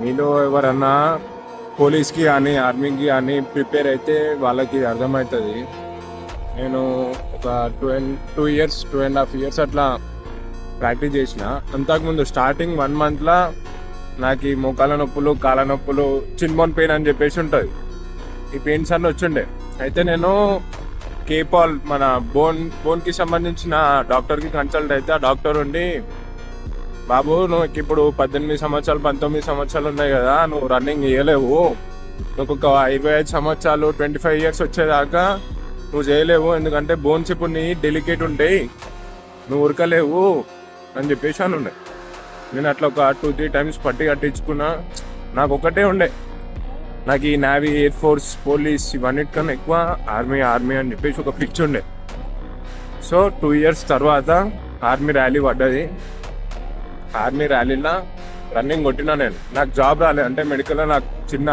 మీలో ఎవరన్నా పోలీస్కి కానీ ఆర్మీకి కానీ ప్రిపేర్ అయితే వాళ్ళకి అర్థమవుతుంది. నేను ఒక 2 ఇయర్స్ 2.5 ఇయర్స్ అట్లా ప్రాక్టీస్ చేసిన. అంతకుముందు స్టార్టింగ్ 1 మంత్లో నాకు ఈ మోకాల నొప్పులు, కాళ్ళ నొప్పులు, చిన్మోన్ పెయిన్ అని చెప్పేసి ఉంటుంది. ఈ పెయిన్స్ అన్నీ వచ్చిండే. అయితే నేను కేపాల్ మన బోన్కి సంబంధించిన డాక్టర్కి కన్సల్ట్ అయితే ఆ డాక్టర్ ఉండి, బాబు నువ్వు ఇప్పుడు 18 సంవత్సరాలు 19 సంవత్సరాలు ఉన్నాయి కదా, నువ్వు రన్నింగ్ చేయలేవు, నువ్వు ఒక 25 సంవత్సరాలు 25 ఇయర్స్ వచ్చేదాకా నువ్వు చేయలేవు, ఎందుకంటే బోన్స్ ఇప్పుడు నీ డెలికేట్ ఉంటాయి, నువ్వు ఉరకలేవు అని చెప్పేసి అని ఉండే. నేను అట్లా ఒక 2-3 టైమ్స్ పట్టి కట్టించుకున్నా. నాకు ఒకటే ఉండే, నాకు ఈ నేవీ, ఎయిర్ ఫోర్స్, పోలీస్ ఇవన్నిటికన్నా ఎక్కువ ఆర్మీ అని చెప్పేసి ఒక పిచ్ ఉండే. సో 2 ఇయర్స్ తర్వాత ఆర్మీ ర్యాలీ పడ్డది. ఆర్మీ ర్యాలీలో రన్నింగ్ కొట్టినా నేను. నాకు జాబ్ రాలేదు, అంటే మెడికల్లో నాకు చిన్న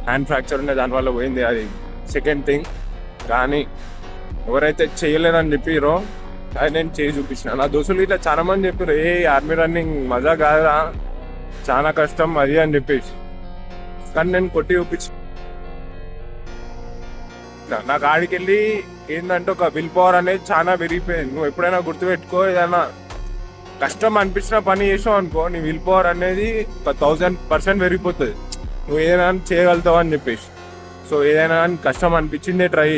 హ్యాండ్ ఫ్రాక్చర్ ఉండే, దానివల్ల పోయింది, అది సెకండ్ థింగ్. కానీ ఎవరైతే చేయలేరని చెప్పిరో అది నేను చేసి చూపించిన. నా దోస్తులు ఇట్లా చాలా మంది చెప్పారు, ఆర్మీ రన్నింగ్ మజా కాదురా, చాలా కష్టం అది అని చెప్పేసి. కానీ నేను కొట్టి చూపించిన. నాకు ఆడికి వెళ్ళి ఏంటంటే ఒక విల్ పవర్ అనేది చాలా పెరిగిపోయింది. నువ్వు ఎప్పుడైనా గుర్తుపెట్టుకో, ఏదైనా కష్టం అనిపించిన పని చేసావు అనుకో, నీ విల్ పవర్ అనేది ఒక 1000% పెరిగిపోతుంది. నువ్వు ఏదైనా చేయగలుగుతావు అని చెప్పేసి. సో ఏదైనా కష్టం అనిపించిందే ట్రై,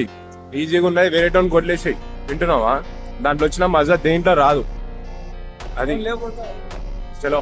ఈజీగా ఉన్నది వేరే టోన్ కొట్లేసాయి. వింటున్నావా? దాంట్లో వచ్చిన మజా దేంట్లో రాదు. అది చలో.